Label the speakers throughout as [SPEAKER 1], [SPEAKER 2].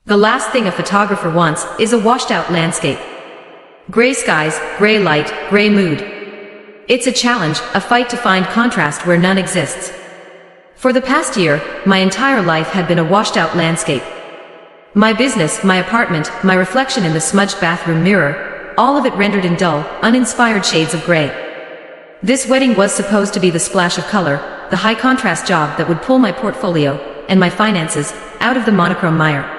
[SPEAKER 1] The last thing a photographer wants is a washed-out landscape. Gray skies, gray light, gray mood. It's a challenge, a fight to find contrast where none exists. For the past year, my entire life had been a washed-out landscape. My business, my apartment, my reflection in the smudged bathroom mirror, all of it rendered in dull, uninspired shades of gray. This wedding was supposed to be the splash of color, the high-contrast job that would pull my portfolio, and my finances, out of the monochrome mire.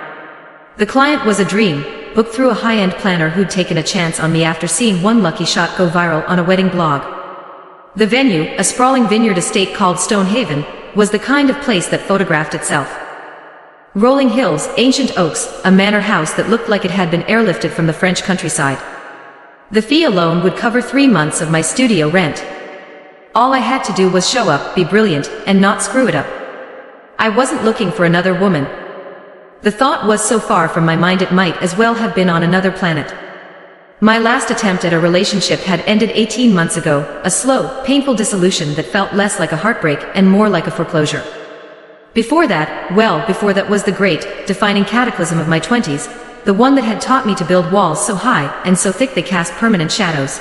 [SPEAKER 1] The client was a dream, booked through a high-end planner who'd taken a chance on me after seeing one lucky shot go viral on a wedding blog. The venue, a sprawling vineyard estate called Stonehaven, was the kind of place that photographed itself. Rolling hills, ancient oaks, a manor house that looked like it had been airlifted from the French countryside. The fee alone would cover 3 months of my studio rent. All I had to do was show up, be brilliant, and not screw it up. I wasn't looking for another woman. The thought was so far from my mind it might as well have been on another planet. My last attempt at a relationship had ended 18 months ago, a slow, painful dissolution that felt less like a heartbreak and more like a foreclosure. Before that was the great, defining cataclysm of my 20s, the one that had taught me to build walls so high and so thick they cast permanent shadows.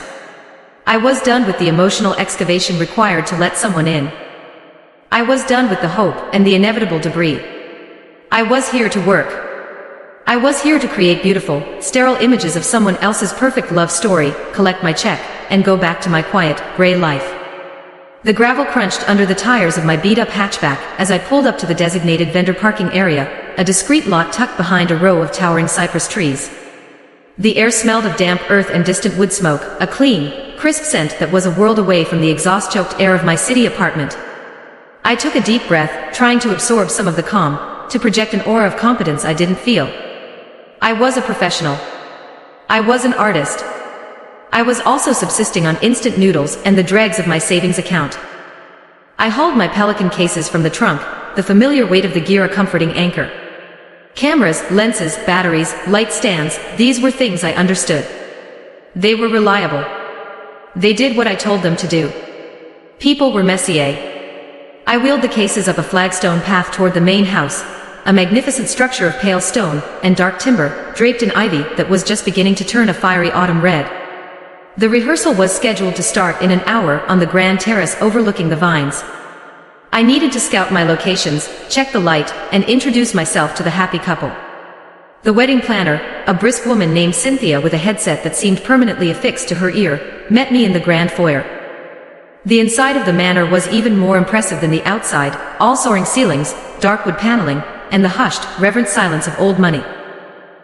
[SPEAKER 1] I was done with the emotional excavation required to let someone in. I was done with the hope and the inevitable debris. I was here to work. I was here to create beautiful, sterile images of someone else's perfect love story, collect my check, and go back to my quiet, gray life. The gravel crunched under the tires of my beat-up hatchback as I pulled up to the designated vendor parking area, a discreet lot tucked behind a row of towering cypress trees. The air smelled of damp earth and distant wood smoke, a clean, crisp scent that was a world away from the exhaust-choked air of my city apartment. I took a deep breath, trying to absorb some of the calm, to project an aura of competence I didn't feel. I was a professional. I was an artist. I was also subsisting on instant noodles and the dregs of my savings account. I hauled my Pelican cases from the trunk, the familiar weight of the gear a comforting anchor. Cameras, lenses, batteries, light stands, these were things I understood. They were reliable. They did what I told them to do. People were Messier. I wheeled the cases up a flagstone path toward the main house, a magnificent structure of pale stone and dark timber, draped in ivy that was just beginning to turn a fiery autumn red. The rehearsal was scheduled to start in an hour on the grand terrace overlooking the vines. I needed to scout my locations, check the light, and introduce myself to the happy couple. The wedding planner, a brisk woman named Cynthia with a headset that seemed permanently affixed to her ear, met me in the grand foyer. The inside of the manor was even more impressive than the outside, all soaring ceilings, dark wood paneling, and the hushed, reverent silence of old money.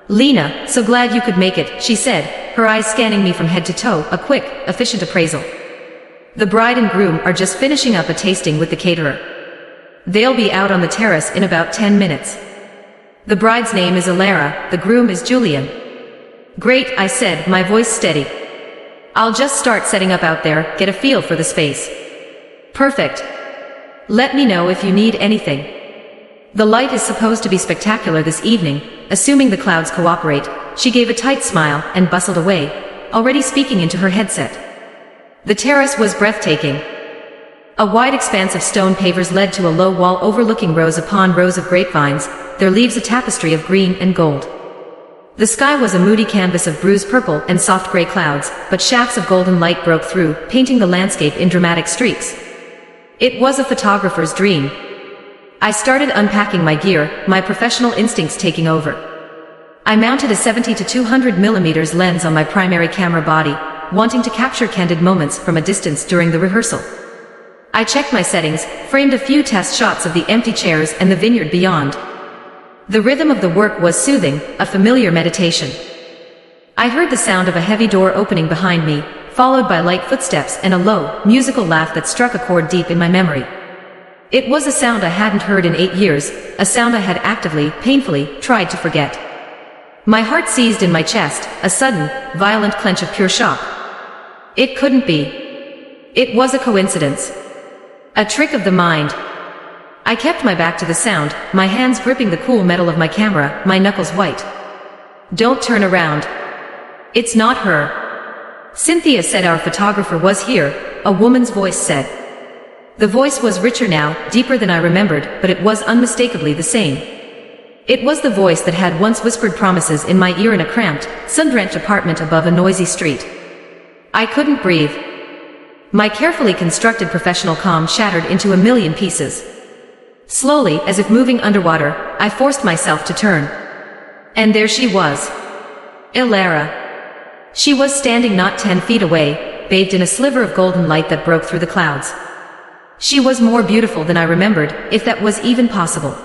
[SPEAKER 1] "Lena, so glad you could make it," she said, her eyes scanning me from head to toe, a quick, efficient appraisal. "The bride and groom are just finishing up a tasting with the caterer. They'll be out on the terrace in about 10 minutes. The bride's name is Alara, the groom is Julian." "Great," I said, my voice steady. "I'll just start setting up out there, get a feel for the space." "Perfect. Let me know if you need anything. The light is supposed to be spectacular this evening, assuming the clouds cooperate." She gave a tight smile and bustled away, already speaking into her headset. The terrace was breathtaking. A wide expanse of stone pavers led to a low wall overlooking rows upon rows of grapevines, their leaves a tapestry of green and gold. The sky was a moody canvas of bruised purple and soft gray clouds, but shafts of golden light broke through, painting the landscape in dramatic streaks. It was a photographer's dream. I started unpacking my gear, my professional instincts taking over. I mounted a 70 to 200 mm lens on my primary camera body, wanting to capture candid moments from a distance during the rehearsal. I checked my settings, framed a few test shots of the empty chairs and the vineyard beyond. The rhythm of the work was soothing, a familiar meditation. I heard the sound of a heavy door opening behind me, followed by light footsteps and a low, musical laugh that struck a chord deep in my memory. It was a sound I hadn't heard in 8 years, a sound I had actively, painfully, tried to forget. My heart seized in my chest, a sudden, violent clench of pure shock. It couldn't be. It was a coincidence. A trick of the mind. I kept my back to the sound, my hands gripping the cool metal of my camera, my knuckles white. "Don't turn around. It's not her." Cynthia said our photographer was here, a woman's voice said. The voice was richer now, deeper than I remembered, but it was unmistakably the same. It was the voice that had once whispered promises in my ear in a cramped, sun-drenched apartment above a noisy street. I couldn't breathe. My carefully constructed professional calm shattered into a million pieces. Slowly, as if moving underwater, I forced myself to turn. And there she was. Ilara. She was standing not 10 feet away, bathed in a sliver of golden light that broke through the clouds. She was more beautiful than I remembered, if that was even possible.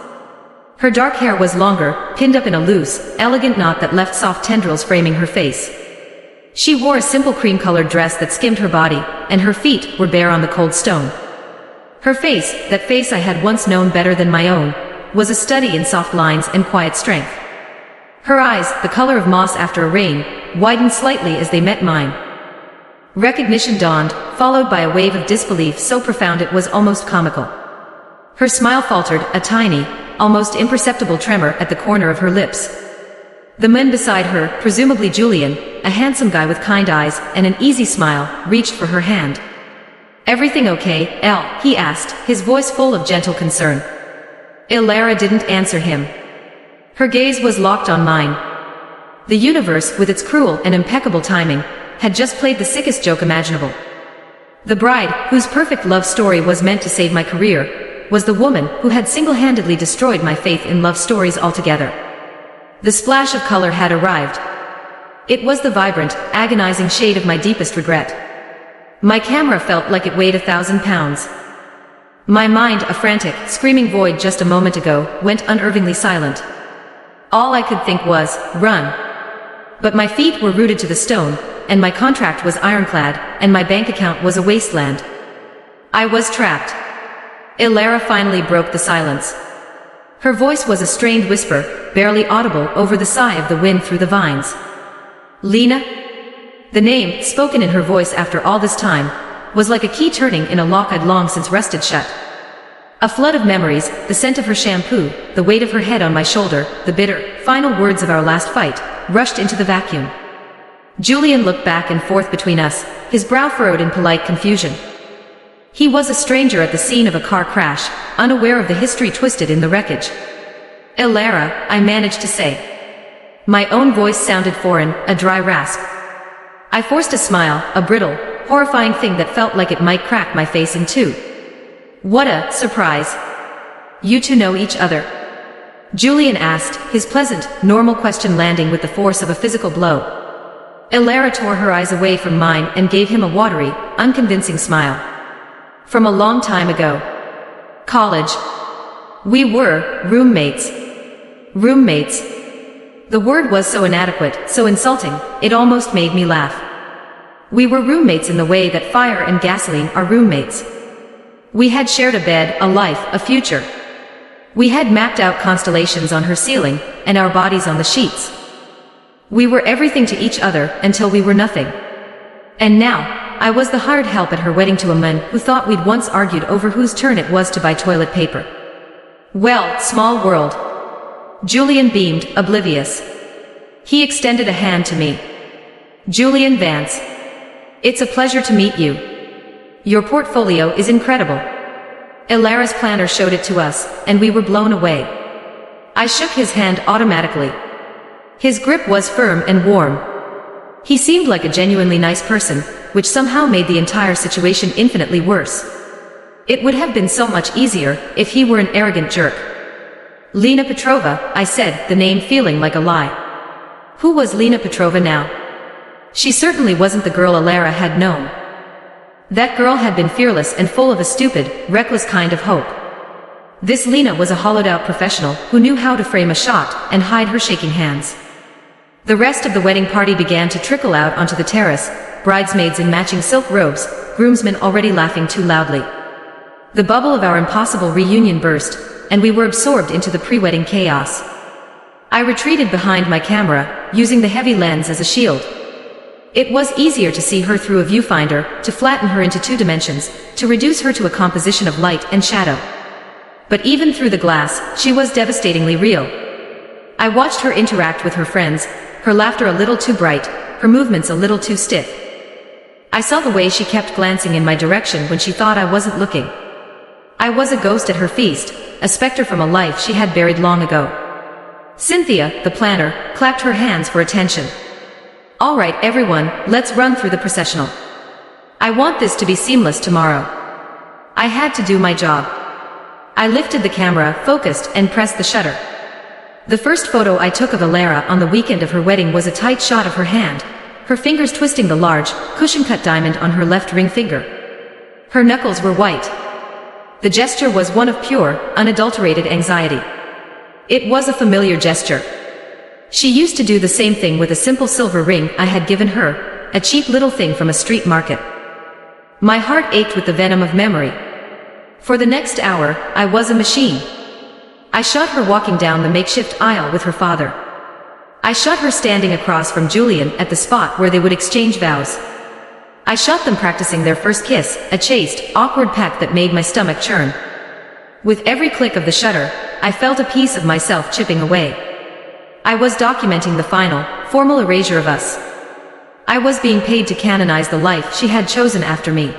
[SPEAKER 1] Her dark hair was longer, pinned up in a loose, elegant knot that left soft tendrils framing her face. She wore a simple cream-colored dress that skimmed her body, and her feet were bare on the cold stone. Her face, that face I had once known better than my own, was a study in soft lines and quiet strength. Her eyes, the color of moss after a rain, widened slightly as they met mine. Recognition dawned, followed by a wave of disbelief so profound it was almost comical. Her smile faltered, a tiny, almost imperceptible tremor at the corner of her lips. The man beside her, presumably Julian, a handsome guy with kind eyes and an easy smile, reached for her hand. "Everything okay, Elle?" he asked, his voice full of gentle concern. Ilara didn't answer him. Her gaze was locked on mine. The universe, with its cruel and impeccable timing, had just played the sickest joke imaginable. The bride, whose perfect love story was meant to save my career, was the woman who had single-handedly destroyed my faith in love stories altogether. The splash of color had arrived. It was the vibrant, agonizing shade of my deepest regret. My camera felt like it weighed 1,000 pounds. My mind, a frantic, screaming void just a moment ago, went unervingly silent. All I could think was, run. But my feet were rooted to the stone, and my contract was ironclad, and my bank account was a wasteland. I was trapped. Ilara finally broke the silence. Her voice was a strained whisper, barely audible over the sigh of the wind through the vines. Lena? The name, spoken in her voice after all this time, was like a key turning in a lock I'd long since wrested shut. A flood of memories, the scent of her shampoo, the weight of her head on my shoulder, the bitter, final words of our last fight, rushed into the vacuum. Julian looked back and forth between us, his brow furrowed in polite confusion. He was a stranger at the scene of a car crash, unaware of the history twisted in the wreckage. Ilara, I managed to say. My own voice sounded foreign, a dry rasp. I forced a smile, a brittle, horrifying thing that felt like it might crack my face in two. What a surprise. You two know each other? Julian asked, his pleasant, normal question landing with the force of a physical blow. Ilara tore her eyes away from mine and gave him a watery, unconvincing smile. From a long time ago. College. We were roommates. Roommates. The word was so inadequate, so insulting, it almost made me laugh. We were roommates in the way that fire and gasoline are roommates. We had shared a bed, a life, a future. We had mapped out constellations on her ceiling, and our bodies on the sheets. We were everything to each other, until we were nothing. And now, I was the hired help at her wedding to a man who thought we'd once argued over whose turn it was to buy toilet paper. Well, small world. Julian beamed, oblivious. He extended a hand to me. Julian Vance. It's a pleasure to meet you. Your portfolio is incredible. Ilara's planner showed it to us, and we were blown away. I shook his hand automatically. His grip was firm and warm. He seemed like a genuinely nice person, which somehow made the entire situation infinitely worse. It would have been so much easier if he were an arrogant jerk. Lena Petrova, I said, the name feeling like a lie. Who was Lena Petrova now? She certainly wasn't the girl Ilara had known. That girl had been fearless and full of a stupid, reckless kind of hope. This Lena was a hollowed-out professional who knew how to frame a shot and hide her shaking hands. The rest of the wedding party began to trickle out onto the terrace, bridesmaids in matching silk robes, groomsmen already laughing too loudly. The bubble of our impossible reunion burst, and we were absorbed into the pre-wedding chaos. I retreated behind my camera, using the heavy lens as a shield. It was easier to see her through a viewfinder, to flatten her into 2 dimensions, to reduce her to a composition of light and shadow. But even through the glass, she was devastatingly real. I watched her interact with her friends, her laughter a little too bright, her movements a little too stiff. I saw the way she kept glancing in my direction when she thought I wasn't looking. I was a ghost at her feast, a specter from a life she had buried long ago. Cynthia, the planner, clapped her hands for attention. All right, everyone, let's run through the processional. I want this to be seamless tomorrow. I had to do my job. I lifted the camera, focused, and pressed the shutter. The first photo I took of Alara on the weekend of her wedding was a tight shot of her hand, her fingers twisting the large, cushion-cut diamond on her left ring finger. Her knuckles were white. The gesture was one of pure, unadulterated anxiety. It was a familiar gesture. She used to do the same thing with a simple silver ring I had given her, a cheap little thing from a street market. My heart ached with the venom of memory. For the next hour, I was a machine. I shot her walking down the makeshift aisle with her father. I shot her standing across from Julian at the spot where they would exchange vows. I shot them practicing their first kiss, a chaste, awkward pact that made my stomach churn. With every click of the shutter, I felt a piece of myself chipping away. I was documenting the final, formal erasure of us. I was being paid to canonize the life she had chosen after me.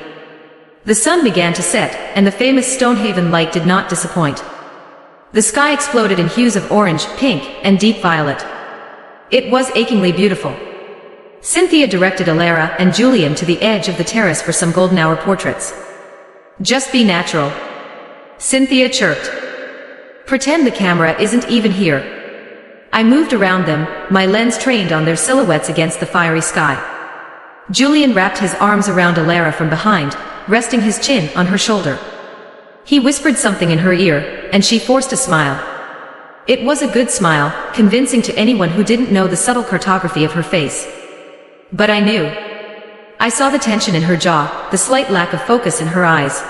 [SPEAKER 1] The sun began to set, and the famous Stonehaven light did not disappoint. The sky exploded in hues of orange, pink, and deep violet. It was achingly beautiful. Cynthia directed Alara and Julian to the edge of the terrace for some golden hour portraits. Just be natural, Cynthia chirped. Pretend the camera isn't even here. I moved around them, my lens trained on their silhouettes against the fiery sky. Julian wrapped his arms around Alara from behind, resting his chin on her shoulder. He whispered something in her ear, and she forced a smile. It was a good smile, convincing to anyone who didn't know the subtle cartography of her face. But I knew. I saw the tension in her jaw, the slight lack of focus in her eyes.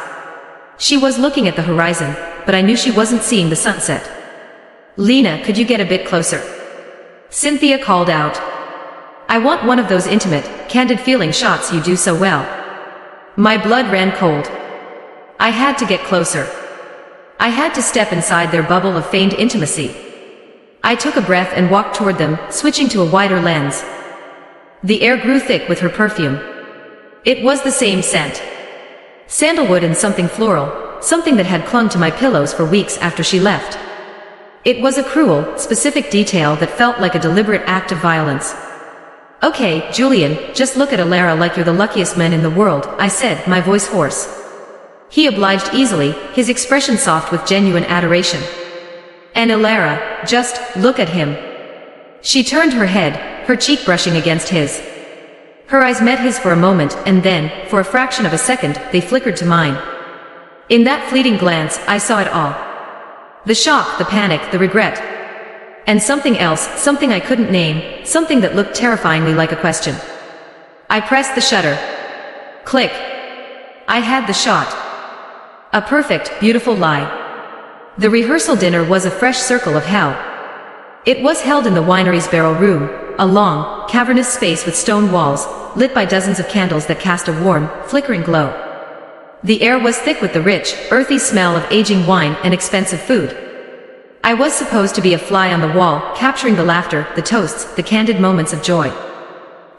[SPEAKER 1] She was looking at the horizon, but I knew she wasn't seeing the sunset. Lena, could you get a bit closer? Cynthia called out. I want one of those intimate, candid feeling shots you do so well. My blood ran cold. I had to get closer. I had to step inside their bubble of feigned intimacy. I took a breath and walked toward them, switching to a wider lens. The air grew thick with her perfume. It was the same scent. Sandalwood and something floral, something that had clung to my pillows for weeks after she left. It was a cruel, specific detail that felt like a deliberate act of violence. Okay, Julian, just look at Alara like you're the luckiest man in the world, I said, my voice hoarse. He obliged easily, his expression soft with genuine adoration. And Alara, just look at him. She turned her head, her cheek brushing against his. Her eyes met his for a moment, and then, for a fraction of a second, they flickered to mine. In that fleeting glance, I saw it all. The shock, the panic, the regret. And something else, something I couldn't name, something that looked terrifyingly like a question. I pressed the shutter. Click. I had the shot. A perfect, beautiful lie. The rehearsal dinner was a fresh circle of hell. It was held in the winery's barrel room, a long, cavernous space with stone walls, lit by dozens of candles that cast a warm, flickering glow. The air was thick with the rich, earthy smell of aging wine and expensive food. I was supposed to be a fly on the wall, capturing the laughter, the toasts, the candid moments of joy.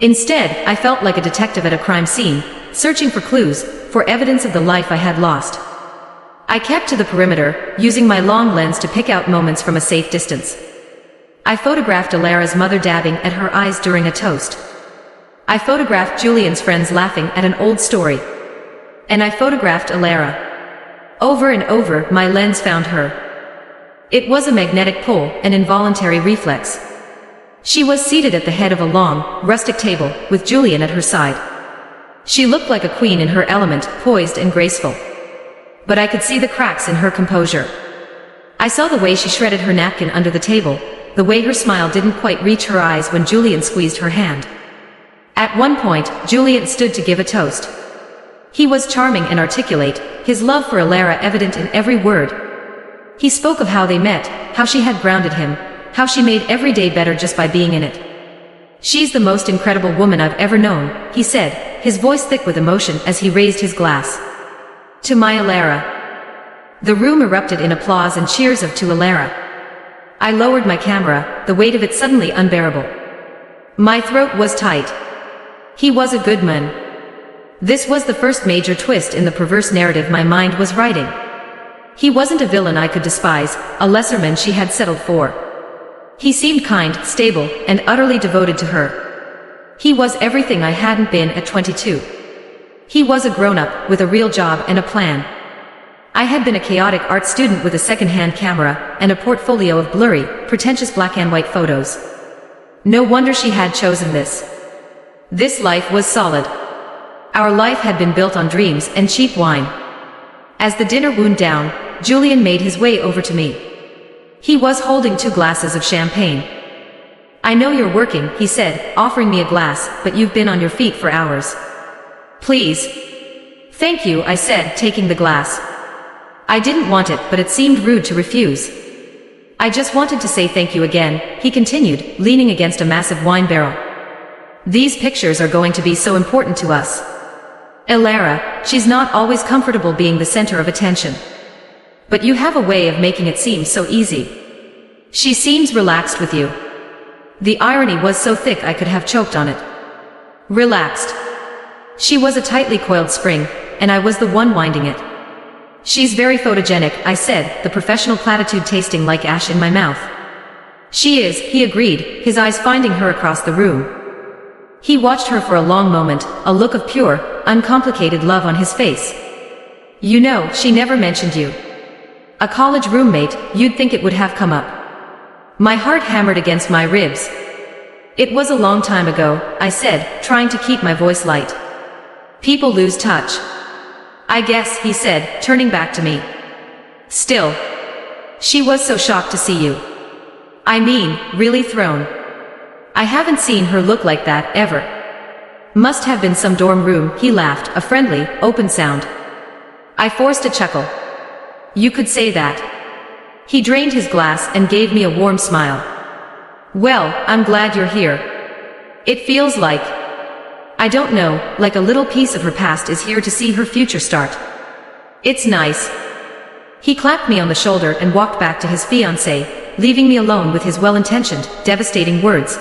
[SPEAKER 1] Instead, I felt like a detective at a crime scene, searching for clues, for evidence of the life I had lost. I kept to the perimeter, using my long lens to pick out moments from a safe distance. I photographed Alara's mother dabbing at her eyes during a toast. I photographed Julian's friends laughing at an old story. And I photographed Alara. Over and over, my lens found her. It was a magnetic pull, an involuntary reflex. She was seated at the head of a long, rustic table, with Julian at her side. She looked like a queen in her element, poised and graceful. But I could see the cracks in her composure. I saw the way she shredded her napkin under the table, the way her smile didn't quite reach her eyes when Julian squeezed her hand. At one point, Julian stood to give a toast. He was charming and articulate, his love for Alara evident in every word. He spoke of how they met, how she had grounded him, how she made every day better just by being in it. She's the most incredible woman I've ever known, he said, his voice thick with emotion as he raised his glass. To my Alara. The room erupted in applause and cheers of to Alara. I lowered my camera, the weight of it suddenly unbearable. My throat was tight. He was a good man. This was the first major twist in the perverse narrative my mind was writing. He wasn't a villain I could despise, a lesser man she had settled for. He seemed kind, stable, and utterly devoted to her. He was everything I hadn't been at 22. He was a grown-up, with a real job and a plan. I had been a chaotic art student with a second-hand camera, and a portfolio of blurry, pretentious black and white photos. No wonder she had chosen this. This life was solid. Our life had been built on dreams and cheap wine. As the dinner wound down, Julian made his way over to me. He was holding 2 glasses of champagne. "I know you're working," he said, offering me a glass, "but you've been on your feet for hours. Please." "Thank you," I said, taking the glass. I didn't want it, but it seemed rude to refuse. "I just wanted to say thank you again," he continued, leaning against a massive wine barrel. "These pictures are going to be so important to us. Elara, she's not always comfortable being the center of attention. But you have a way of making it seem so easy. She seems relaxed with you." The irony was so thick I could have choked on it. Relaxed. She was a tightly coiled spring, and I was the one winding it. "She's very photogenic," I said, the professional platitude tasting like ash in my mouth. "She is," he agreed, his eyes finding her across the room. He watched her for a long moment, a look of pure, uncomplicated love on his face. "You know, she never mentioned you. A college roommate, you'd think it would have come up." My heart hammered against my ribs. "It was a long time ago," I said, trying to keep my voice light. "People lose touch." "I guess," he said, turning back to me. "Still. She was so shocked to see you. I mean, really thrown. I haven't seen her look like that, ever." "Must have been some dorm room," he laughed, a friendly, open sound. I forced a chuckle. "You could say that." He drained his glass and gave me a warm smile. "Well, I'm glad you're here. It feels like, I don't know, like a little piece of her past is here to see her future start. It's nice." He clapped me on the shoulder and walked back to his fiancée, leaving me alone with his well-intentioned, devastating words.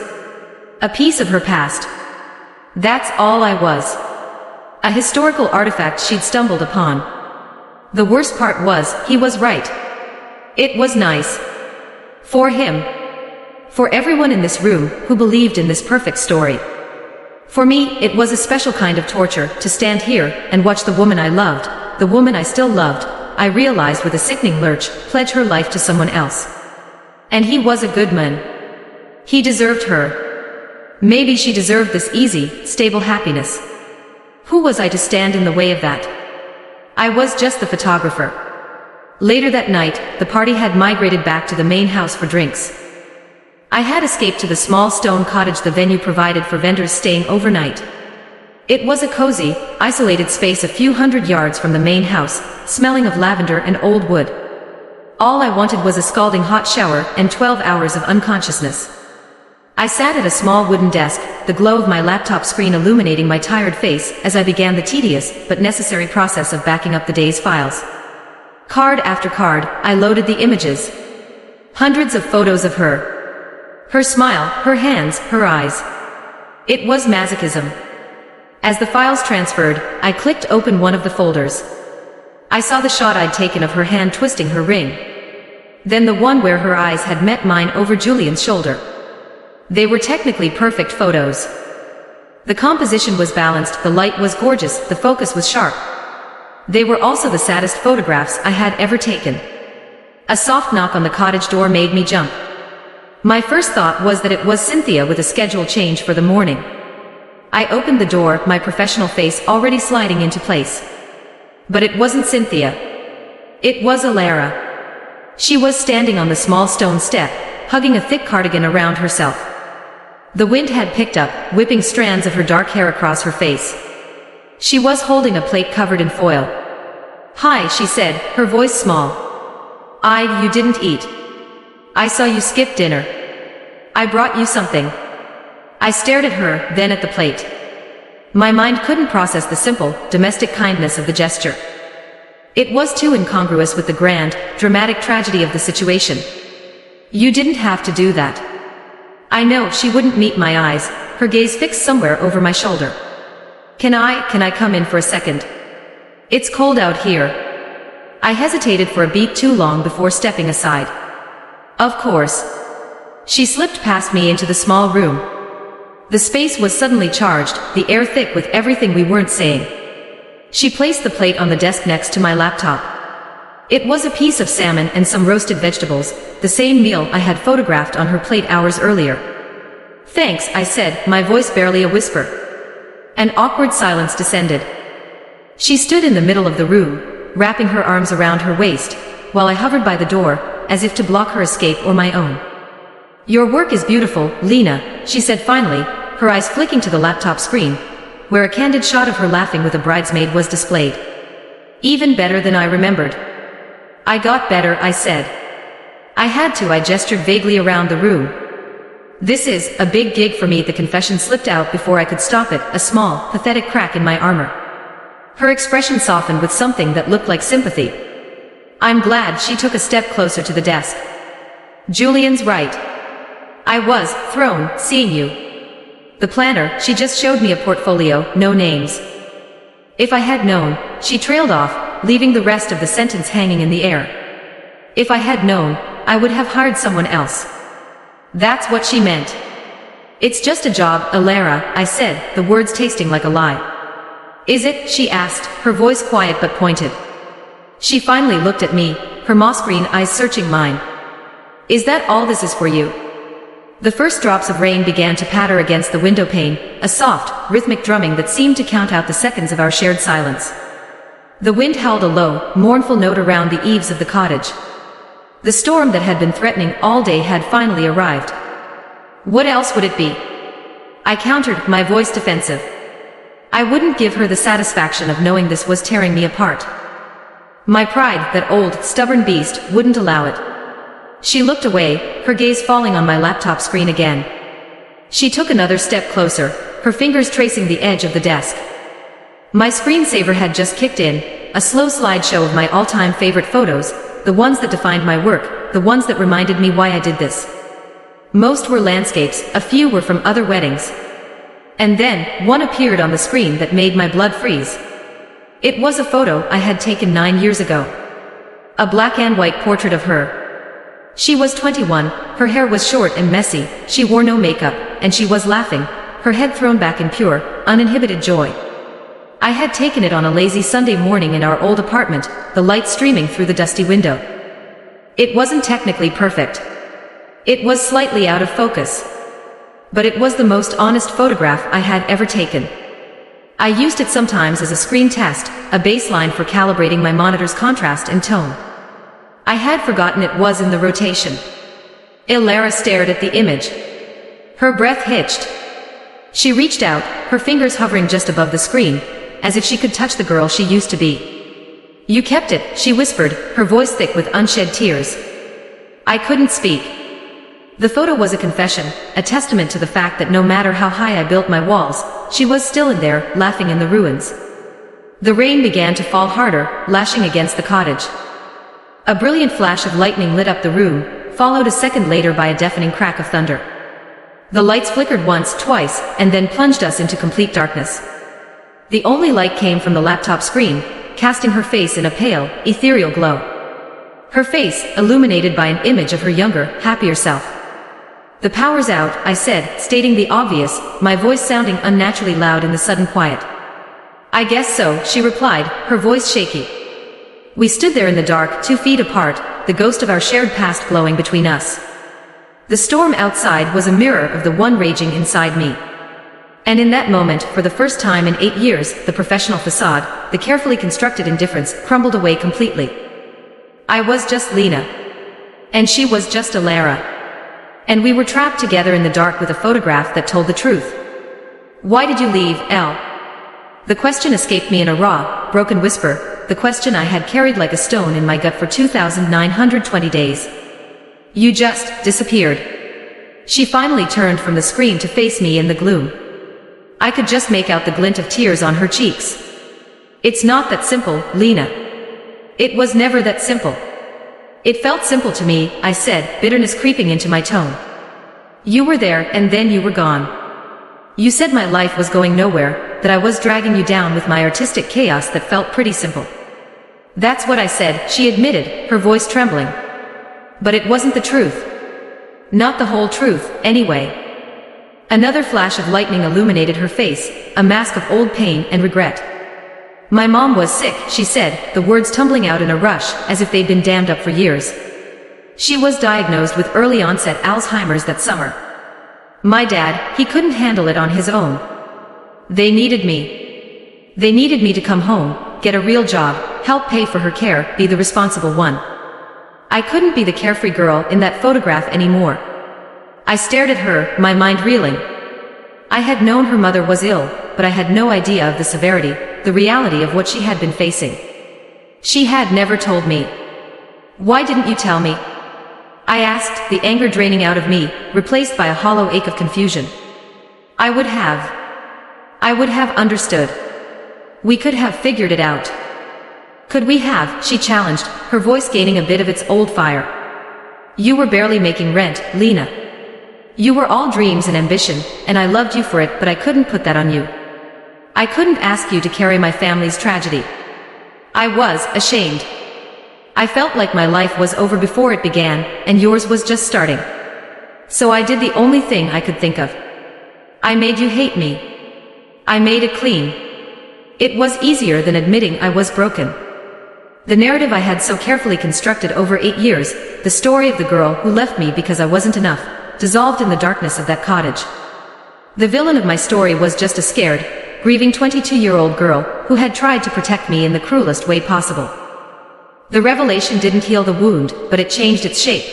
[SPEAKER 1] A piece of her past. That's all I was. A historical artifact she'd stumbled upon. The worst part was, he was right. It was nice. For him. For everyone in this room, who believed in this perfect story. For me, it was a special kind of torture, to stand here, and watch the woman I loved, the woman I still loved, I realized with a sickening lurch, pledge her life to someone else. And he was a good man. He deserved her. Maybe she deserved this easy, stable happiness. Who was I to stand in the way of that? I was just the photographer. Later that night, the party had migrated back to the main house for drinks. I had escaped to the small stone cottage the venue provided for vendors staying overnight. It was a cozy, isolated space a few hundred yards from the main house, smelling of lavender and old wood. All I wanted was a scalding hot shower and 12 hours of unconsciousness. I sat at a small wooden desk, the glow of my laptop screen illuminating my tired face as I began the tedious but necessary process of backing up the day's files. Card after card, I loaded the images. Hundreds of photos of her. Her smile, her hands, her eyes. It was masochism. As the files transferred, I clicked open one of the folders. I saw the shot I'd taken of her hand twisting her ring. Then the one where her eyes had met mine over Julian's shoulder. They were technically perfect photos. The composition was balanced, the light was gorgeous, the focus was sharp. They were also the saddest photographs I had ever taken. A soft knock on the cottage door made me jump. My first thought was that it was Cynthia with a schedule change for the morning. I opened the door, my professional face already sliding into place. But it wasn't Cynthia. It was Elara. She was standing on the small stone step, hugging a thick cardigan around herself. The wind had picked up, whipping strands of her dark hair across her face. She was holding a plate covered in foil. "Hi," she said, her voice small. You didn't eat. I saw you skip dinner. I brought you something." I stared at her, then at the plate. My mind couldn't process the simple, domestic kindness of the gesture. It was too incongruous with the grand, dramatic tragedy of the situation. "You didn't have to do that." I know she wouldn't meet my eyes, her gaze fixed somewhere over my shoulder. Can I come in for a second? It's cold out here." I hesitated for a beat too long before stepping aside. "Of course." She slipped past me into the small room. The space was suddenly charged, the air thick with everything we weren't saying. She placed the plate on the desk next to my laptop. It was a piece of salmon and some roasted vegetables, the same meal I had photographed on her plate hours earlier. "Thanks," I said, my voice barely a whisper. An awkward silence descended. She stood in the middle of the room, wrapping her arms around her waist, while I hovered by the door, as if to block her escape or my own. "Your work is beautiful, Lena," she said finally, her eyes flicking to the laptop screen, where a candid shot of her laughing with a bridesmaid was displayed. "Even better than I remembered." "I got better," I said. I had to. I gestured vaguely around the room. "This is a big gig for me." The confession slipped out before I could stop it, a small, pathetic crack in my armor. Her expression softened with something that looked like sympathy. "I'm glad." She took a step closer to the desk. "Julian's right. I was thrown, seeing you. The planner, she just showed me a portfolio, no names." "If I had known," she trailed off, leaving the rest of the sentence hanging in the air. "If I had known, I would have hired someone else." That's what she meant. "It's just a job, Alara," I said, the words tasting like a lie. "Is it?" she asked, her voice quiet but pointed. She finally looked at me, her moss green eyes searching mine. "Is that all this is for you?" The first drops of rain began to patter against the window pane, a soft, rhythmic drumming that seemed to count out the seconds of our shared silence. The wind held a low, mournful note around the eaves of the cottage. The storm that had been threatening all day had finally arrived. What else would it be? I countered, my voice defensive. I wouldn't give her the satisfaction of knowing this was tearing me apart. My pride, that old, stubborn beast, wouldn't allow it. She looked away, her gaze falling on my laptop screen again. She took another step closer, her fingers tracing the edge of the desk. My screensaver had just kicked in, a slow slideshow of my all-time favorite photos, the ones that defined my work, the ones that reminded me why I did this. Most were landscapes, a few were from other weddings. And then, one appeared on the screen that made my blood freeze. It was a photo I had taken 9 years ago. A black and white portrait of her. She was 21, her hair was short and messy, she wore no makeup, and she was laughing, her head thrown back in pure, uninhibited joy. I had taken it on a lazy Sunday morning in our old apartment, the light streaming through the dusty window. It wasn't technically perfect. It was slightly out of focus. But it was the most honest photograph I had ever taken. I used it sometimes as a screen test, a baseline for calibrating my monitor's contrast and tone. I had forgotten it was in the rotation. Alara stared at the image. Her breath hitched. She reached out, her fingers hovering just above the screen, as if she could touch the girl she used to be. "You kept it," she whispered, her voice thick with unshed tears. I couldn't speak. The photo was a confession, a testament to the fact that no matter how high I built my walls, she was still in there, laughing in the ruins. The rain began to fall harder, lashing against the cottage. A brilliant flash of lightning lit up the room, followed a second later by a deafening crack of thunder. The lights flickered once, twice, and then plunged us into complete darkness. The only light came from the laptop screen, casting her face in a pale, ethereal glow. Her face, illuminated by an image of her younger, happier self. "The power's out," I said, stating the obvious, my voice sounding unnaturally loud in the sudden quiet. "I guess so," she replied, her voice shaky. We stood there in the dark, 2 feet apart, the ghost of our shared past glowing between us. The storm outside was a mirror of the one raging inside me. And in that moment, for the first time in 8 years, the professional facade, the carefully constructed indifference, crumbled away completely. I was just Lena. And she was just Alara. And we were trapped together in the dark with a photograph that told the truth. "Why did you leave, Elle?" The question escaped me in a raw, broken whisper, the question I had carried like a stone in my gut for 2,920 days. "You just disappeared." She finally turned from the screen to face me in the gloom. I could just make out the glint of tears on her cheeks. "It's not that simple, Lena. It was never that simple." "It felt simple to me," I said, bitterness creeping into my tone. "You were there, and then you were gone. You said my life was going nowhere, that I was dragging you down with my artistic chaos that felt pretty simple." "That's what I said," she admitted, her voice trembling. "But it wasn't the truth. Not the whole truth, anyway. Another flash of lightning illuminated her face, a mask of old pain and regret. My mom was sick, she said, the words tumbling out in a rush, as if they'd been dammed up for years. She was diagnosed with early onset Alzheimer's that summer. My dad, he couldn't handle it on his own. They needed me. They needed me to come home, get a real job, help pay for her care, be the responsible one. I couldn't be the carefree girl in that photograph anymore. I stared at her, my mind reeling. I had known her mother was ill, but I had no idea of the severity, the reality of what she had been facing. She had never told me. Why didn't you tell me? I asked, the anger draining out of me, replaced by a hollow ache of confusion. I would have understood. We could have figured it out. Could we have, she challenged, her voice gaining a bit of its old fire. You were barely making rent, Lena. You were all dreams and ambition, and I loved you for it, but I couldn't put that on you. I couldn't ask you to carry my family's tragedy. I was ashamed. I felt like my life was over before it began, and yours was just starting. So I did the only thing I could think of. I made you hate me. I made it clean. It was easier than admitting I was broken. The narrative I had so carefully constructed over 8 years, the story of the girl who left me because I wasn't enough, dissolved in the darkness of that cottage. The villain of my story was just a scared, grieving 22-year-old girl who had tried to protect me in the cruelest way possible. The revelation didn't heal the wound, but it changed its shape.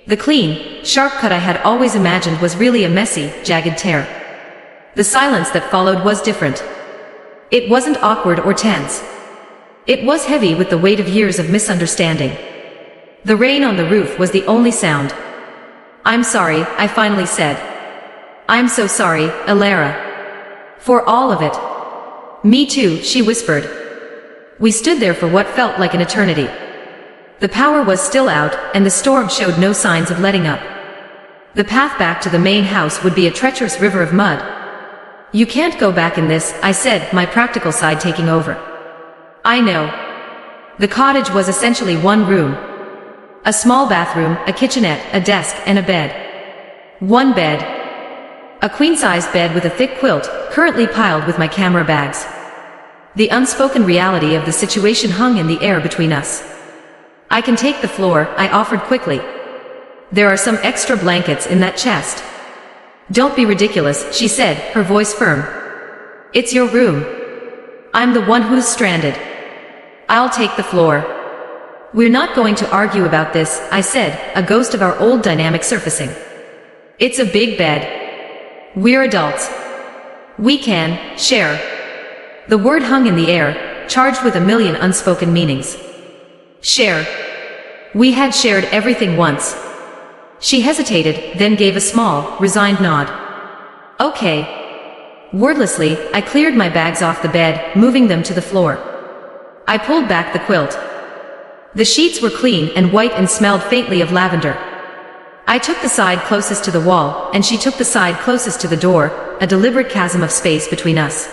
[SPEAKER 1] The clean, sharp cut I had always imagined was really a messy, jagged tear. The silence that followed was different. It wasn't awkward or tense. It was heavy with the weight of years of misunderstanding. The rain on the roof was the only sound. I'm sorry, I finally said. I'm so sorry, Alara. For all of it. Me too, she whispered. We stood there for what felt like an eternity. The power was still out, and the storm showed no signs of letting up. The path back to the main house would be a treacherous river of mud. You can't go back in this, I said, my practical side taking over. I know. The cottage was essentially one room. A small bathroom, a kitchenette, a desk, and a bed. One bed. A queen-sized bed with a thick quilt, currently piled with my camera bags. The unspoken reality of the situation hung in the air between us. I can take the floor, I offered quickly. There are some extra blankets in that chest. Don't be ridiculous, she said, her voice firm. It's your room. I'm the one who's stranded. I'll take the floor. We're not going to argue about this, I said, a ghost of our old dynamic surfacing. It's a big bed. We're adults. We can share. The word hung in the air, charged with a million unspoken meanings. Share. We had shared everything once. She hesitated, then gave a small, resigned nod. Okay. Wordlessly, I cleared my bags off the bed, moving them to the floor. I pulled back the quilt. The sheets were clean and white and smelled faintly of lavender. I took the side closest to the wall, and she took the side closest to the door, a deliberate chasm of space between us.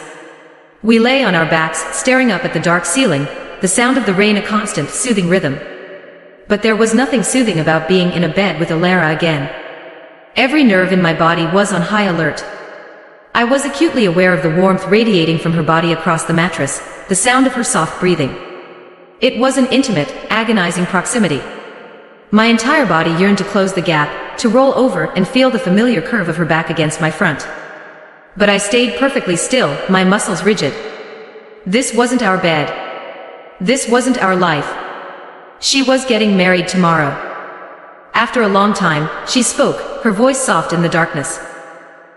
[SPEAKER 1] We lay on our backs, staring up at the dark ceiling, the sound of the rain a constant, soothing rhythm. But there was nothing soothing about being in a bed with Alara again. Every nerve in my body was on high alert. I was acutely aware of the warmth radiating from her body across the mattress, the sound of her soft breathing. It was an intimate, agonizing proximity. My entire body yearned to close the gap, to roll over and feel the familiar curve of her back against my front. But I stayed perfectly still, my muscles rigid. This wasn't our bed. This wasn't our life. She was getting married tomorrow. After a long time, she spoke, her voice soft in the darkness.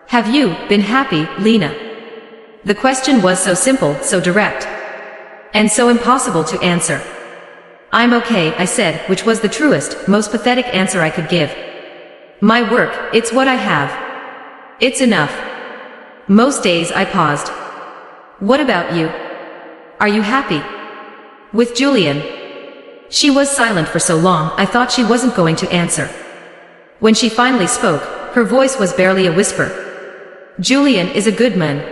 [SPEAKER 1] Have you been happy, Lena? The question was so simple, so direct. And so impossible to answer. I'm okay, I said, which was the truest, most pathetic answer I could give. My work, it's what I have. It's enough. Most days I paused. What about you? Are you happy? With Julian? She was silent for so long, I thought she wasn't going to answer. When she finally spoke, her voice was barely a whisper. Julian is a good man.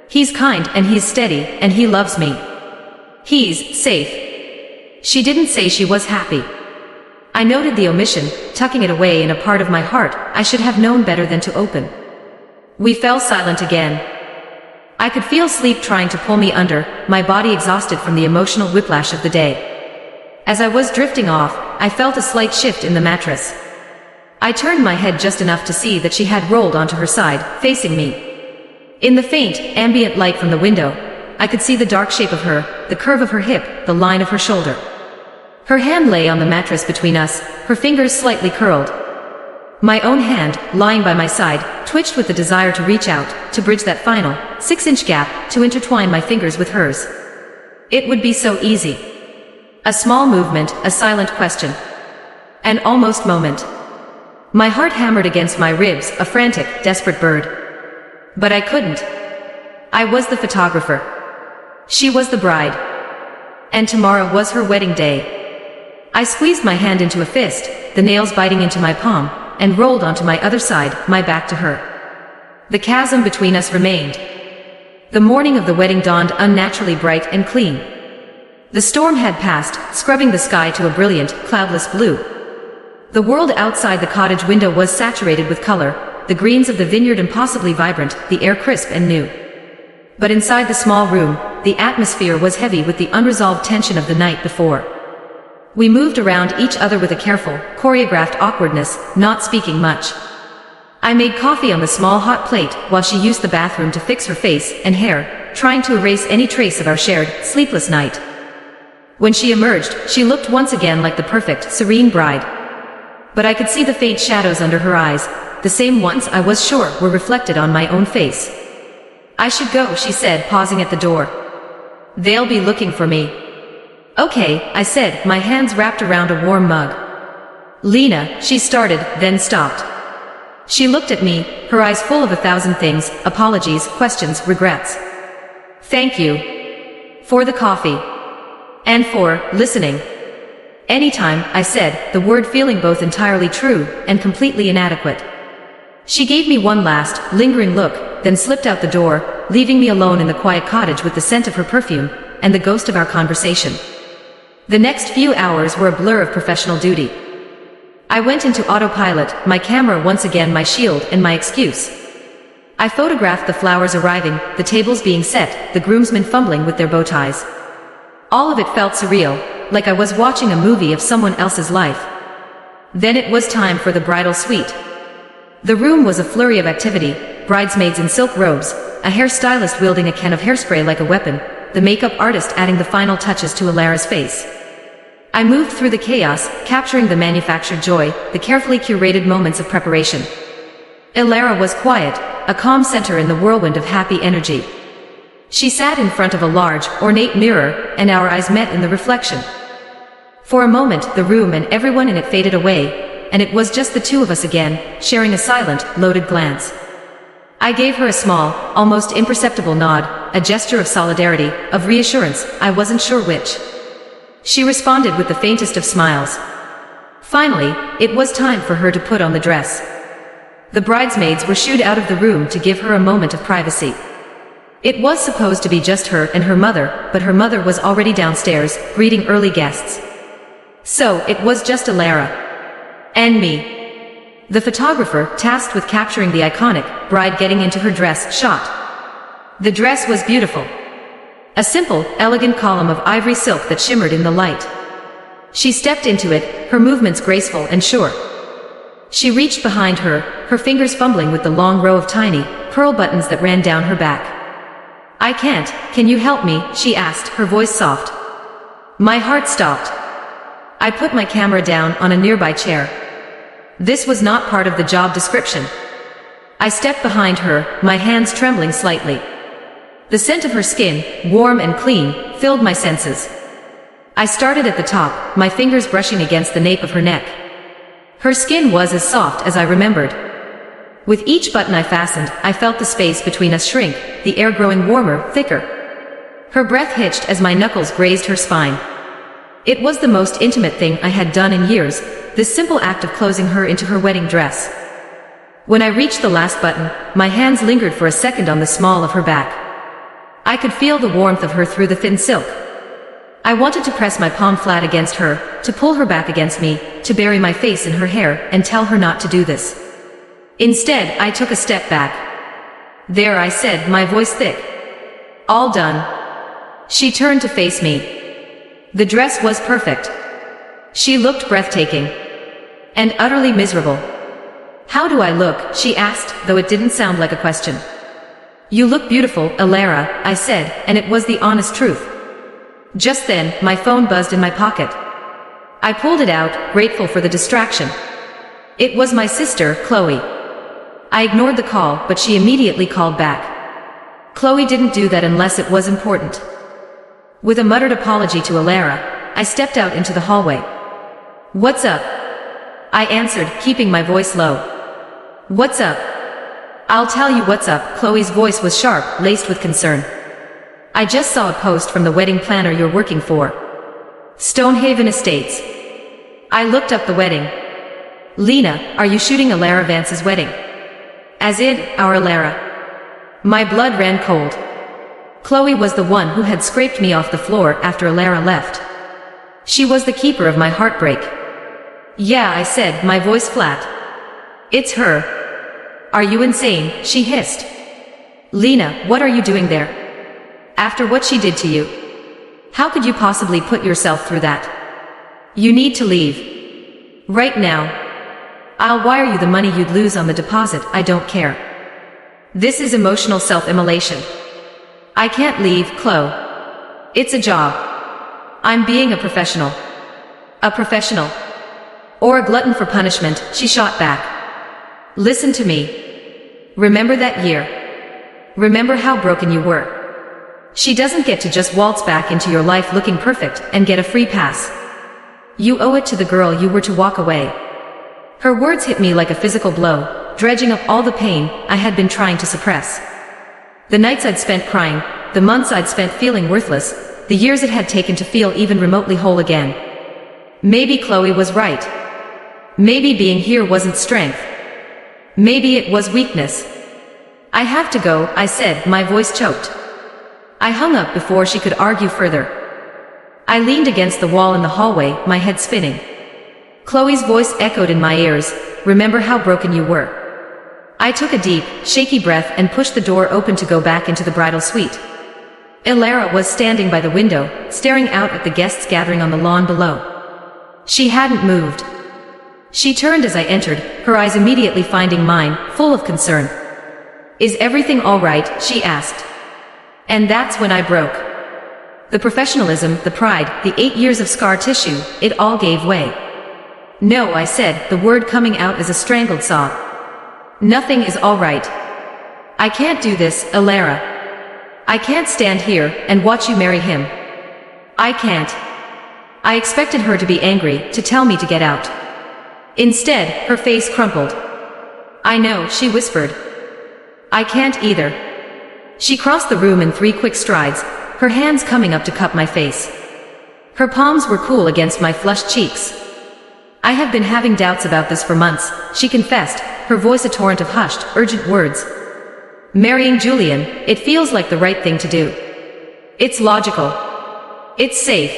[SPEAKER 1] He's kind and he's steady, and he loves me. He's safe. She didn't say she was happy. I noted the omission, tucking it away in a part of my heart I should have known better than to open. We fell silent again. I could feel sleep trying to pull me under, my body exhausted from the emotional whiplash of the day. As I was drifting off, I felt a slight shift in the mattress. I turned my head just enough to see that she had rolled onto her side, facing me. In the faint, ambient light from the window, I could see the dark shape of her, the curve of her hip, the line of her shoulder. Her hand lay on the mattress between us, her fingers slightly curled. My own hand, lying by my side, twitched with the desire to reach out, to bridge that final, 6-inch gap, to intertwine my fingers with hers. It would be so easy. A small movement, a silent question. An almost moment. My heart hammered against my ribs, a frantic, desperate bird. But I couldn't. I was the photographer. She was the bride. And tomorrow was her wedding day. I squeezed my hand into a fist, the nails biting into my palm, and rolled onto my other side, my back to her. The chasm between us remained. The morning of the wedding dawned unnaturally bright and clean. The storm had passed, scrubbing the sky to a brilliant, cloudless blue. The world outside the cottage window was saturated with color, the greens of the vineyard impossibly vibrant, the air crisp and new. But inside the small room, the atmosphere was heavy with the unresolved tension of the night before. We moved around each other with a careful, choreographed awkwardness, not speaking much. I made coffee on the small hot plate while she used the bathroom to fix her face and hair, trying to erase any trace of our shared, sleepless night. When she emerged, she looked once again like the perfect, serene bride. But I could see the faint shadows under her eyes, the same ones I was sure were reflected on my own face. I should go, she said, pausing at the door. They'll be looking for me. Okay, I said, my hands wrapped around a warm mug. Lena, she started, then stopped. She looked at me, her eyes full of 1,000 things, apologies, questions, regrets. Thank you. For the coffee. And for listening. Anytime, I said, the word feeling both entirely true and completely inadequate. She gave me one last, lingering look, then slipped out the door, leaving me alone in the quiet cottage with the scent of her perfume and the ghost of our conversation. The next few hours were a blur of professional duty. I went into autopilot, my camera once again my shield and my excuse. I photographed the flowers arriving, the tables being set, the groomsmen fumbling with their bow ties. All of it felt surreal, like I was watching a movie of someone else's life. Then it was time for the bridal suite. The room was a flurry of activity, bridesmaids in silk robes, a hairstylist wielding a can of hairspray like a weapon, the makeup artist adding the final touches to Alara's face. I moved through the chaos, capturing the manufactured joy, the carefully curated moments of preparation. Alara was quiet, a calm center in the whirlwind of happy energy. She sat in front of a large, ornate mirror, and our eyes met in the reflection. For a moment, the room and everyone in it faded away, and it was just the two of us again, sharing a silent, loaded glance. I gave her a small, almost imperceptible nod, a gesture of solidarity, of reassurance, I wasn't sure which. She responded with the faintest of smiles. Finally, it was time for her to put on the dress. The bridesmaids were shooed out of the room to give her a moment of privacy. It was supposed to be just her and her mother, but her mother was already downstairs, greeting early guests. So, it was just Alara. And me. The photographer, tasked with capturing the iconic bride getting into her dress, shot. The dress was beautiful. A simple, elegant column of ivory silk that shimmered in the light. She stepped into it, her movements graceful and sure. She reached behind her, her fingers fumbling with the long row of tiny, pearl buttons that ran down her back. I can't, can you help me? She asked, her voice soft. My heart stopped. I put my camera down on a nearby chair. This was not part of the job description. I stepped behind her, my hands trembling slightly. The scent of her skin, warm and clean, filled my senses. I started at the top, my fingers brushing against the nape of her neck. Her skin was as soft as I remembered. With each button I fastened, I felt the space between us shrink, the air growing warmer, thicker. Her breath hitched as my knuckles grazed her spine. It was the most intimate thing I had done in years, this simple act of closing her into her wedding dress. When I reached the last button, my hands lingered for a second on the small of her back. I could feel the warmth of her through the thin silk. I wanted to press my palm flat against her, to pull her back against me, to bury my face in her hair and tell her not to do this. Instead, I took a step back. "There," I said, my voice thick. "All done." She turned to face me. The dress was perfect. She looked breathtaking. And utterly miserable. "How do I look?" she asked, though it didn't sound like a question. "You look beautiful, Alara," I said, and it was the honest truth. Just then, my phone buzzed in my pocket. I pulled it out, grateful for the distraction. It was my sister, Chloe. I ignored the call, but she immediately called back. Chloe didn't do that unless it was important. With a muttered apology to Alara, I stepped out into the hallway. "What's up?" I answered, keeping my voice low. "What's up?" "I'll tell you what's up." Chloe's voice was sharp, laced with concern. "I just saw a post from the wedding planner you're working for. Stonehaven Estates." I looked up the wedding. "Lena, are you shooting Alara Vance's wedding?" "As in, our Alara?" My blood ran cold. Chloe was the one who had scraped me off the floor after Alara left. She was the keeper of my heartbreak. "Yeah," I said, my voice flat. "It's her." "Are you insane?" she hissed. "Lena, what are you doing there? After what she did to you? How could you possibly put yourself through that? You need to leave. Right now. I'll wire you the money you'd lose on the deposit, I don't care. This is emotional self-immolation. I can't leave, Chloe. It's a job. I'm being a professional." "A professional? Or a glutton for punishment?" she shot back. "Listen to me. Remember that year. Remember how broken you were. She doesn't get to just waltz back into your life looking perfect and get a free pass. You owe it to the girl you were to walk away." Her words hit me like a physical blow, dredging up all the pain I had been trying to suppress. The nights I'd spent crying, the months I'd spent feeling worthless, the years it had taken to feel even remotely whole again. Maybe Chloe was right. Maybe being here wasn't strength. Maybe it was weakness. "I have to go," I said, my voice choked. I hung up before she could argue further. I leaned against the wall in the hallway, my head spinning. Chloe's voice echoed in my ears, "Remember how broken you were." I took a deep, shaky breath and pushed the door open to go back into the bridal suite. Alara was standing by the window, staring out at the guests gathering on the lawn below. She hadn't moved. She turned as I entered, her eyes immediately finding mine, full of concern. "Is everything all right?" she asked. And that's when I broke. The professionalism, the pride, the 8 years of scar tissue, it all gave way. "No," I said, the word coming out as a strangled sob. "Nothing is all right. I can't do this, Alara. I can't stand here and watch you marry him. I can't." I expected her to be angry, to tell me to get out. Instead, her face crumpled. "I know," she whispered. "I can't either." She crossed the room in 3 quick strides, her hands coming up to cup my face. Her palms were cool against my flushed cheeks. "I have been having doubts about this for months," she confessed, her voice a torrent of hushed, urgent words. "Marrying Julian, it feels like the right thing to do. It's logical. It's safe.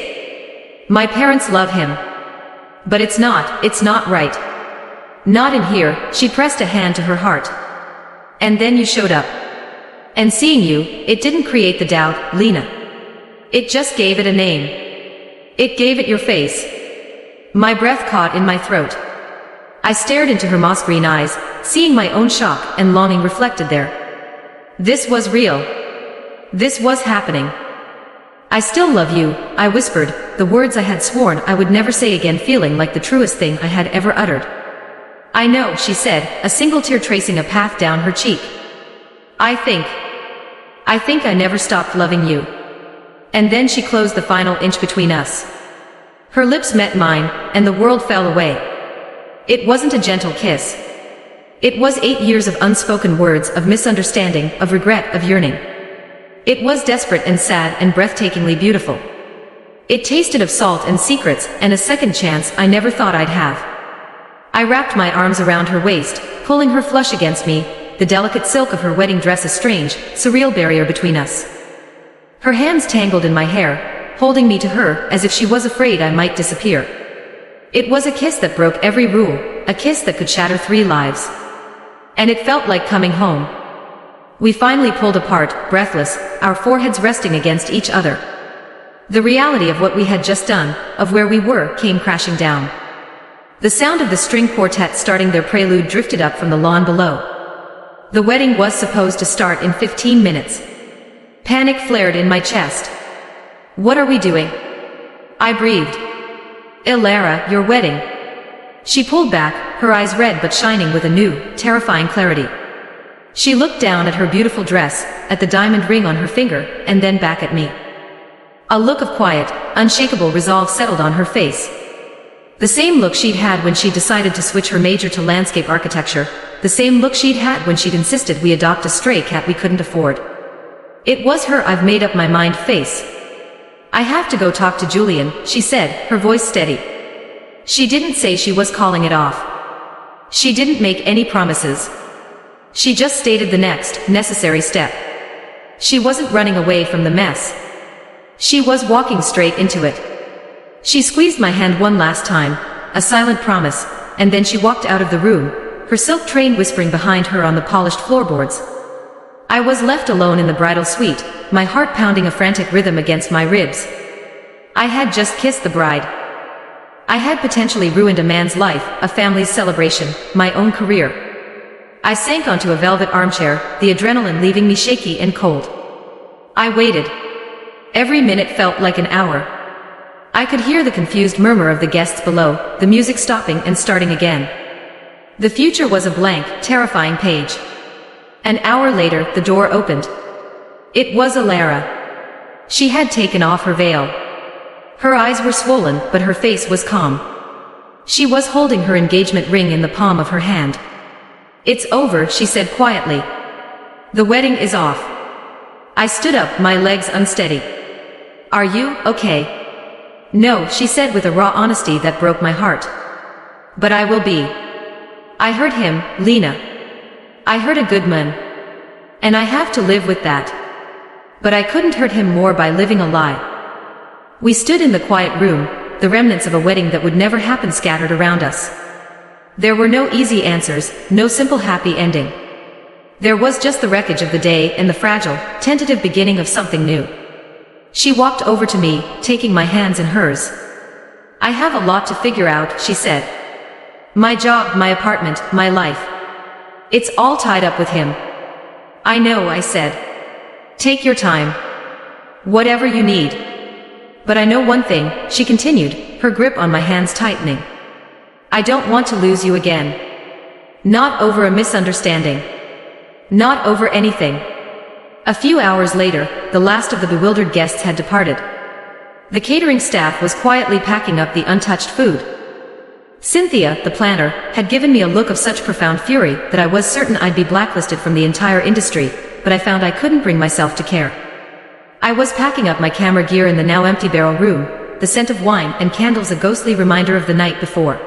[SPEAKER 1] My parents love him. But it's not right. Not in here." She pressed a hand to her heart. "And then you showed up. And seeing you, it didn't create the doubt, Lena. It just gave it a name. It gave it your face." My breath caught in my throat. I stared into her moss green eyes, seeing my own shock and longing reflected there. This was real. This was happening. "I still love you," I whispered, the words I had sworn I would never say again, feeling like the truest thing I had ever uttered. "I know," she said, a single tear tracing a path down her cheek. I think I never stopped loving you." And then she closed the final inch between us. Her lips met mine, and the world fell away. It wasn't a gentle kiss. It was 8 years of unspoken words, of misunderstanding, of regret, of yearning. It was desperate and sad and breathtakingly beautiful. It tasted of salt and secrets, and a second chance I never thought I'd have. I wrapped my arms around her waist, pulling her flush against me, the delicate silk of her wedding dress a strange, surreal barrier between us. Her hands tangled in my hair, holding me to her as if she was afraid I might disappear. It was a kiss that broke every rule, a kiss that could shatter 3 lives. And it felt like coming home. We finally pulled apart, breathless, our foreheads resting against each other. The reality of what we had just done, of where we were, came crashing down. The sound of the string quartet starting their prelude drifted up from the lawn below. The wedding was supposed to start in 15 minutes. Panic flared in my chest. What are we doing? I breathed. Ilara, your wedding. She pulled back, her eyes red but shining with a new, terrifying clarity. She looked down at her beautiful dress, at the diamond ring on her finger, and then back at me. A look of quiet, unshakable resolve settled on her face. The same look she'd had when she decided to switch her major to landscape architecture, the same look she'd had when she'd insisted we adopt a stray cat we couldn't afford. It was her I've made up my mind face. I have to go talk to Julian, she said, her voice steady. She didn't say she was calling it off. She didn't make any promises. She just stated the next, necessary step. She wasn't running away from the mess. She was walking straight into it. She squeezed my hand one last time, a silent promise, and then she walked out of the room, her silk train whispering behind her on the polished floorboards. I was left alone in the bridal suite, my heart pounding a frantic rhythm against my ribs. I had just kissed the bride. I had potentially ruined a man's life, a family's celebration, my own career. I sank onto a velvet armchair, the adrenaline leaving me shaky and cold. I waited. Every minute felt like an hour. I could hear the confused murmur of the guests below, the music stopping and starting again. The future was a blank, terrifying page. An hour later, the door opened. It was Ilara. She had taken off her veil. Her eyes were swollen, but her face was calm. She was holding her engagement ring in the palm of her hand. It's over, she said quietly. The wedding is off. I stood up, my legs unsteady. Are you okay? No, she said with a raw honesty that broke my heart. But I will be. I heard him, Lena. I heard a good man. And I have to live with that. But I couldn't hurt him more by living a lie. We stood in the quiet room, the remnants of a wedding that would never happen scattered around us. There were no easy answers, no simple happy ending. There was just the wreckage of the day and the fragile, tentative beginning of something new. She walked over to me, taking my hands in hers. I have a lot to figure out, she said. My job, my apartment, my life. It's all tied up with him. I know, I said. Take your time. Whatever you need. But I know one thing, she continued, her grip on my hands tightening. I don't want to lose you again. Not over a misunderstanding. Not over anything. A few hours later, the last of the bewildered guests had departed. The catering staff was quietly packing up the untouched food. Cynthia, the planner, had given me a look of such profound fury that I was certain I'd be blacklisted from the entire industry, but I found I couldn't bring myself to care. I was packing up my camera gear in the now empty barrel room, the scent of wine and candles a ghostly reminder of the night before.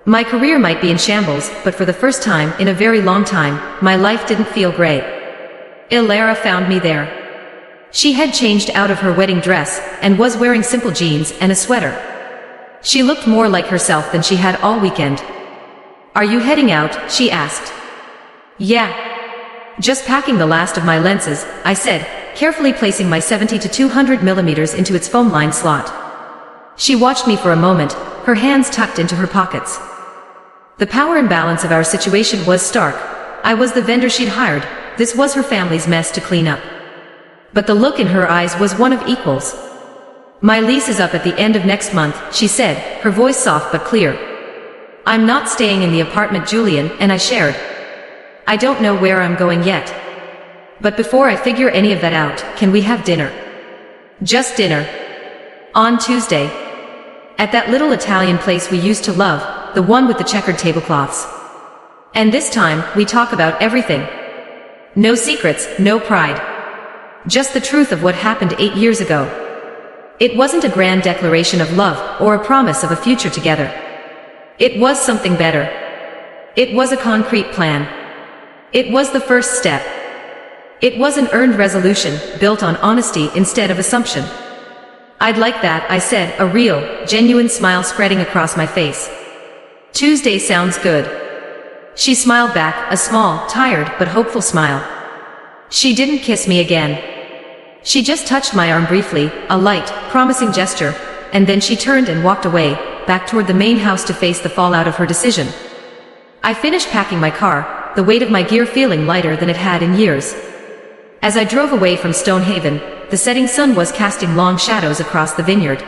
[SPEAKER 1] My career might be in shambles, but for the first time in a very long time, my life didn't feel gray. Ilara found me there. She had changed out of her wedding dress, and was wearing simple jeans and a sweater. She looked more like herself than she had all weekend. Are you heading out? She asked. Yeah. Just packing the last of my lenses, I said, carefully placing my 70 to 200 millimeters into its foam-lined slot. She watched me for a moment, her hands tucked into her pockets. The power imbalance of our situation was stark. I was the vendor she'd hired, this was her family's mess to clean up. But the look in her eyes was one of equals. My lease is up at the end of next month, she said, her voice soft but clear. I'm not staying in the apartment Julian and I shared. I don't know where I'm going yet. But before I figure any of that out, can we have dinner? Just dinner. On Tuesday. At that little Italian place we used to love, the one with the checkered tablecloths. And this time, we talk about everything. No secrets, no pride. Just the truth of what happened 8 years ago. It wasn't a grand declaration of love, or a promise of a future together. It was something better. It was a concrete plan. It was the first step. It was an earned resolution, built on honesty instead of assumption. I'd like that, I said, a real, genuine smile spreading across my face. Tuesday sounds good. She smiled back, a small, tired, but hopeful smile. She didn't kiss me again. She just touched my arm briefly, a light, promising gesture, and then she turned and walked away, back toward the main house to face the fallout of her decision. I finished packing my car, the weight of my gear feeling lighter than it had in years. As I drove away from Stonehaven, the setting sun was casting long shadows across the vineyard.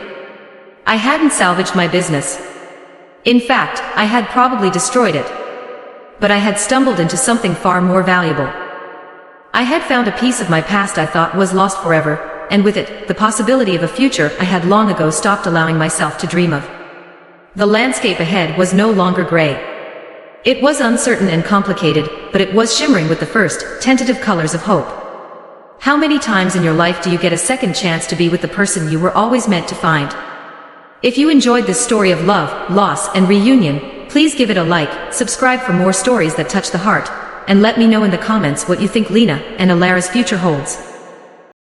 [SPEAKER 1] I hadn't salvaged my business. In fact, I had probably destroyed it. But I had stumbled into something far more valuable. I had found a piece of my past I thought was lost forever, and with it, the possibility of a future I had long ago stopped allowing myself to dream of. The landscape ahead was no longer gray. It was uncertain and complicated, but it was shimmering with the first, tentative colors of hope. How many times in your life do you get a second chance to be with the person you were always meant to find? If you enjoyed this story of love, loss, and reunion, please give it a like, subscribe for more stories that touch the heart, and let me know in the comments what you think Lena and Alara's future holds.